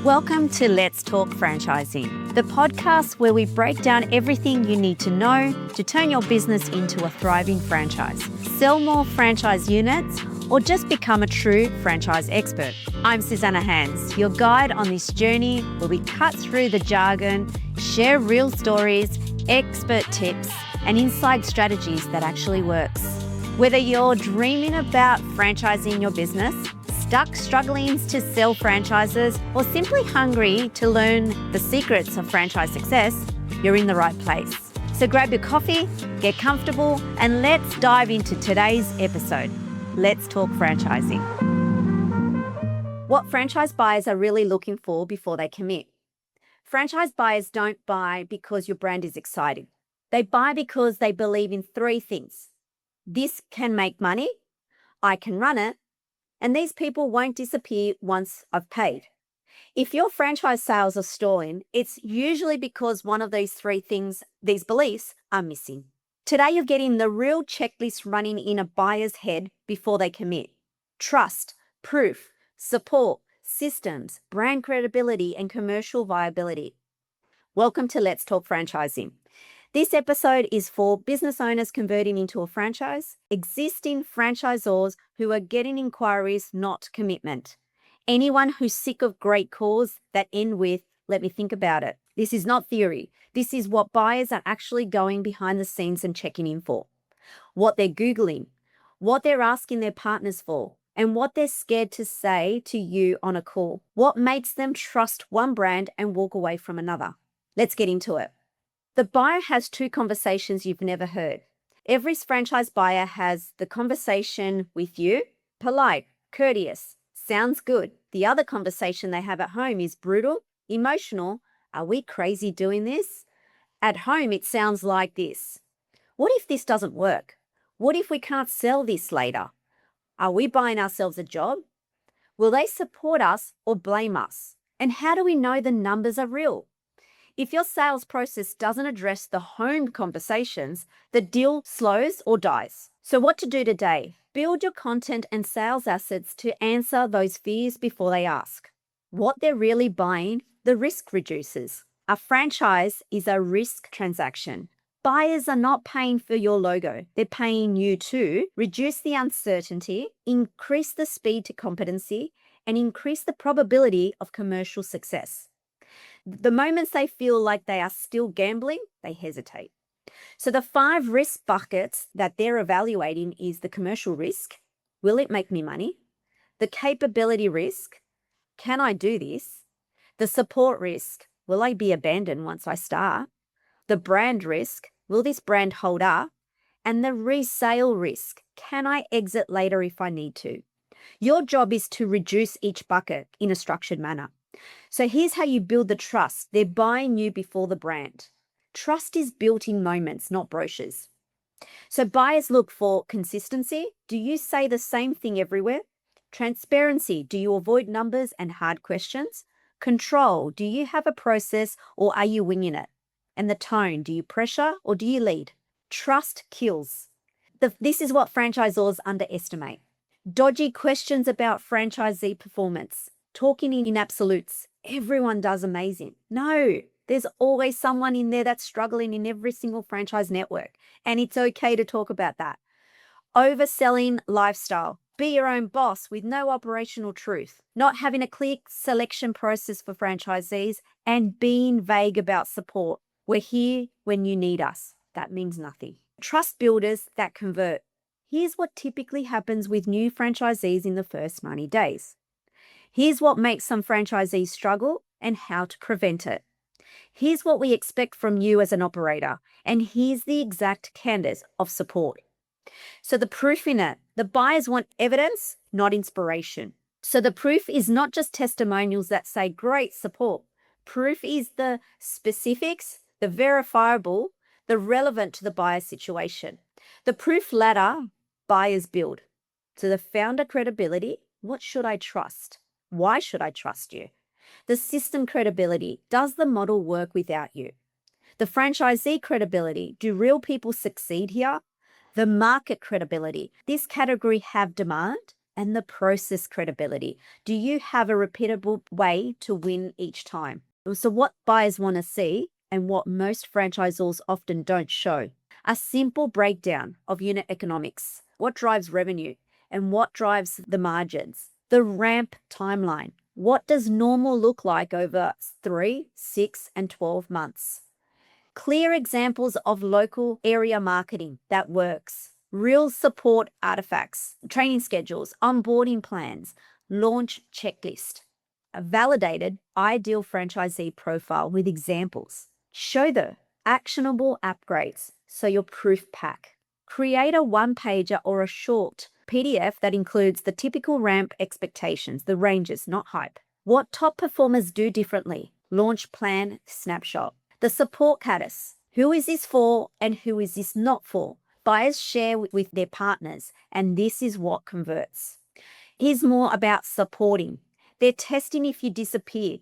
Welcome to Let's Talk Franchising, the podcast where we break down everything you need to know to turn your business into a thriving franchise, sell more franchise units, or just become a true franchise expert. I'm Susana Hands, your guide on this journey where we cut through the jargon, share real stories, expert tips, and inside strategies that actually works. Whether you're dreaming about franchising your business, stuck struggling to sell franchises, or simply hungry to learn the secrets of franchise success, you're in the right place. So grab your coffee, get comfortable, and let's dive into today's episode. Let's talk franchising. What franchise buyers are really looking for before they commit. Franchise buyers don't buy because your brand is exciting. They buy because they believe in three things. This can make money, I can run it, and these people won't disappear once I've paid. If your franchise sales are stalling, it's usually because one of these three things, these beliefs, are missing. Today, you're getting the real checklist running in a buyer's head before they commit. Trust, proof, support, systems, brand credibility, and commercial viability. Welcome to Let's Talk Franchising. This episode is for business owners converting into a franchise, existing franchisors who are getting inquiries, not commitment. Anyone who's sick of great calls that end with, let me think about it. This is not theory. This is what buyers are actually going behind the scenes and checking in for. What they're Googling, what they're asking their partners for, and what they're scared to say to you on a call. What makes them trust one brand and walk away from another? Let's get into it. The buyer has two conversations you've never heard. Every franchise buyer has the conversation with you, polite, courteous, sounds good. The other conversation they have at home is brutal, emotional. Are we crazy doing this? At home, it sounds like this. What if this doesn't work? What if we can't sell this later? Are we buying ourselves a job? Will they support us or blame us? And how do we know the numbers are real? If your sales process doesn't address the home conversations, the deal slows or dies. So what to do today? Build your content and sales assets to answer those fears before they ask. What they're really buying, the risk reduces. A franchise is a risk transaction. Buyers are not paying for your logo. They're paying you to reduce the uncertainty, increase the speed to competency, and increase the probability of commercial success. The moments they feel like they are still gambling, they hesitate. So the 5 risk buckets that they're evaluating is the commercial risk. Will it make me money? The capability risk. Can I do this? The support risk. Will I be abandoned once I start? The brand risk. Will this brand hold up? And the resale risk. Can I exit later if I need to? Your job is to reduce each bucket in a structured manner. So here's how you build the trust. They're buying you before the brand. Trust is built in moments, not brochures. So buyers look for consistency. Do you say the same thing everywhere? Transparency. Do you avoid numbers and hard questions? Control. Do you have a process or are you winging it? And the tone. Do you pressure or do you lead? Trust kills. This is what franchisors underestimate. Dodgy questions about franchisee performance. Talking in absolutes. Everyone does amazing. No, there's always someone in there that's struggling in every single franchise network. And it's okay to talk about that. Overselling lifestyle. Be your own boss with no operational truth. Not having a clear selection process for franchisees and being vague about support. We're here when you need us. That means nothing. Trust builders that convert. Here's what typically happens with new franchisees in the first 90 days. Here's what makes some franchisees struggle and how to prevent it. Here's what we expect from you as an operator, and here's the exact canvas of support. So the proof in it, the buyers want evidence, not inspiration. So the proof is not just testimonials that say great support. Proof is the specifics, the verifiable, the relevant to the buyer's situation. The proof ladder, buyers build. So the founder credibility, what should I trust? Why should I trust you? The system credibility, does the model work without you? The franchisee credibility, do real people succeed here? The market credibility, this category have demand and the process credibility. Do you have a repeatable way to win each time? So, what buyers want to see and what most franchisors often don't show: a simple breakdown of unit economics, what drives revenue and what drives the margins, the ramp timeline. What does normal look like over 3, 6, and 12 months? Clear examples of local area marketing that works. Real support artifacts, training schedules, onboarding plans, launch checklist. A validated ideal franchisee profile with examples. Show the actionable upgrades, so your proof pack. Create a one-pager or a short PDF that includes the typical ramp expectations, the ranges, not hype. What top performers do differently. Launch plan snapshot. The support catus. Who is this for and who is this not for? Buyers share with their partners, and this is what converts. Here's more about supporting. They're testing if you disappear.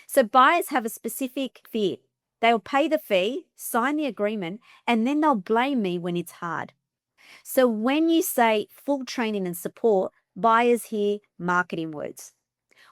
So buyers have a specific fear. They'll pay the fee, sign the agreement, and then they'll blame me when it's hard. So when you say full training and support, buyers hear marketing words.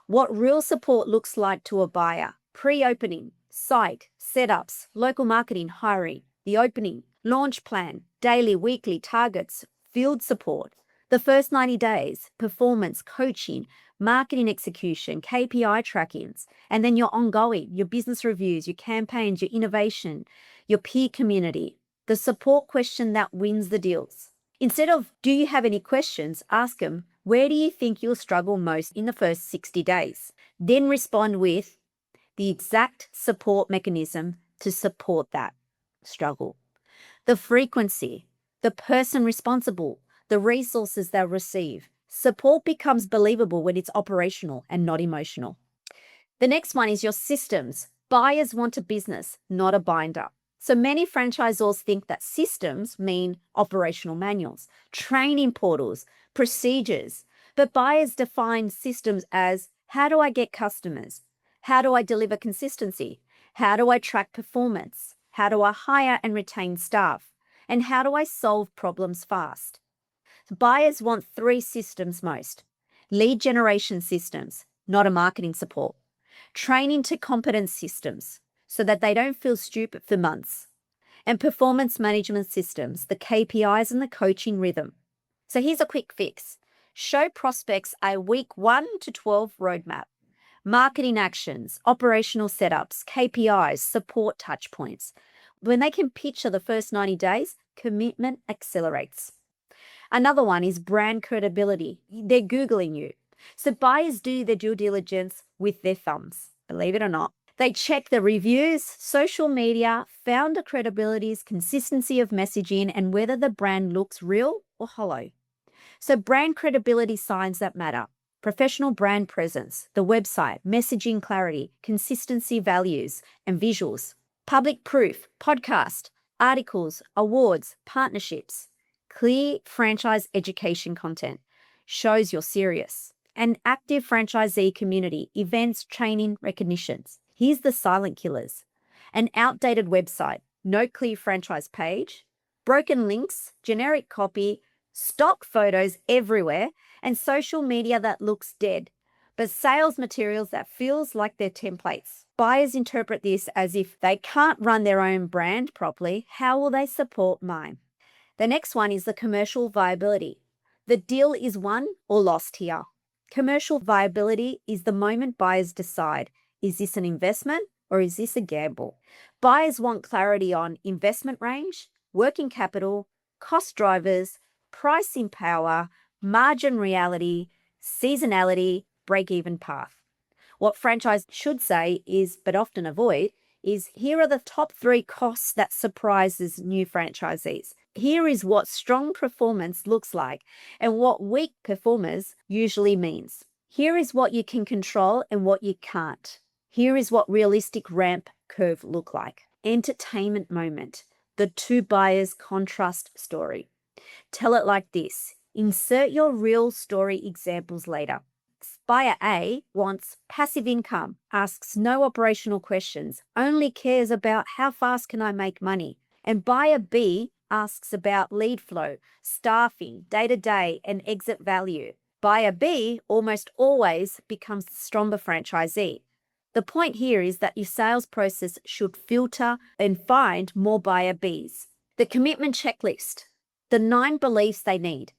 What real support looks like to a buyer: pre-opening, site, setups, local marketing, hiring, the opening, launch plan, daily, weekly targets, field support, the first 90 days, performance, coaching, marketing execution, KPI trackings, and then your ongoing, your business reviews, your campaigns, your innovation, your peer community, the support question that wins the deals. Instead of, do you have any questions, ask them, where do you think you'll struggle most in the first 60 days? Then respond with the exact support mechanism to support that struggle. The frequency, the person responsible, the resources they'll receive. Support becomes believable when it's operational and not emotional. The next one is your systems. Buyers want a business, not a binder. So many franchisors think that systems mean operational manuals, training portals, procedures, but buyers define systems as: how do I get customers? How do I deliver consistency? How do I track performance? How do I hire and retain staff? And how do I solve problems fast? Buyers want 3 systems most: lead generation systems, not a marketing support; training to competence systems, so that they don't feel stupid for months; and performance management systems, the KPIs and the coaching rhythm. So here's a quick fix. Show prospects a week 1 to 12 roadmap. Marketing actions, operational setups, KPIs, support touch points. When they can picture the first 90 days, commitment accelerates. Another one is brand credibility. They're Googling you. So buyers do their due diligence with their thumbs, believe it or not. They check the reviews, social media, founder credibilities, consistency of messaging, and whether the brand looks real or hollow. So brand credibility signs that matter: professional brand presence, the website, messaging clarity, consistency values, and visuals. Public proof, podcast, articles, awards, partnerships. Clear franchise education content shows you're serious. An active franchisee community, events, training, recognitions. Here's the silent killers: an outdated website, no clear franchise page, broken links, generic copy, stock photos everywhere, and social media that looks dead, but sales materials that feels like they're templates. Buyers interpret this as: if they can't run their own brand properly, how will they support mine? The next one is the commercial viability. The deal is won or lost here. Commercial viability is the moment buyers decide, is this an investment or is this a gamble? Buyers want clarity on investment range, working capital, cost drivers, pricing power, margin reality, seasonality, break-even path. What franchise should say is, but often avoid, is: here are the top 3 costs that surprises new franchisees. Here is what strong performance looks like and what weak performers usually means. Here is what you can control and what you can't. Here is what realistic ramp curve look like. Entertainment moment. The 2 buyers contrast story. Tell it like this. Insert your real story examples later. Buyer A wants passive income, asks no operational questions, only cares about how fast can I make money. And buyer B asks about lead flow, staffing, day-to-day, and exit value. Buyer B almost always becomes the stronger franchisee. The point here is that your sales process should filter and find more buyer Bs. The commitment checklist, the 9 beliefs they need.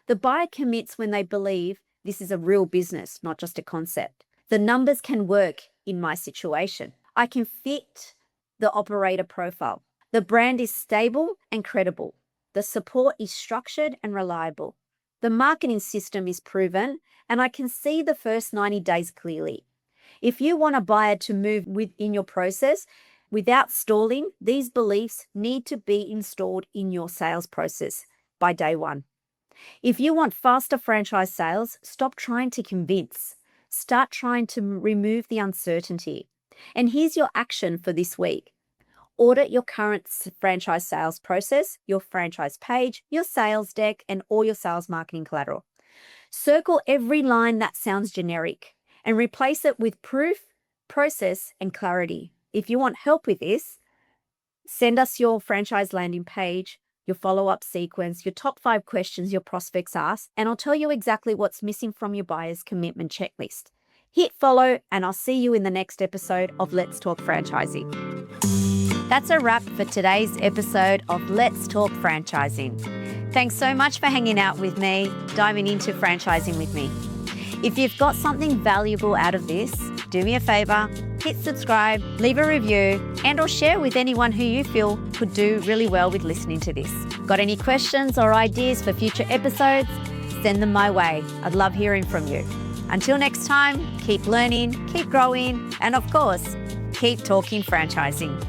The buyer commits when they believe this is a real business, not just a concept. The numbers can work in my situation. I can fit the operator profile. The brand is stable and credible. The support is structured and reliable. The marketing system is proven, and I can see the first 90 days clearly. If you want a buyer to move within your process without stalling, these beliefs need to be installed in your sales process by day 1. If you want faster franchise sales, stop trying to convince. Start trying to remove the uncertainty. And here's your action for this week. Audit your current franchise sales process, your franchise page, your sales deck, and all your sales marketing collateral. Circle every line that sounds generic and replace it with proof, process, and clarity. If you want help with this, send us your franchise landing page, your follow-up sequence, your top 5 questions your prospects ask, and I'll tell you exactly what's missing from your buyer's commitment checklist. Hit follow, and I'll see you in the next episode of Let's Talk Franchising. That's a wrap for today's episode of Let's Talk Franchising. Thanks so much for hanging out with me, diving into franchising with me. If you've got something valuable out of this, do me a favor, hit subscribe, leave a review, and or share with anyone who you feel could do really well with listening to this. Got any questions or ideas for future episodes? Send them my way. I'd love hearing from you. Until next time, keep learning, keep growing, and of course, keep talking franchising.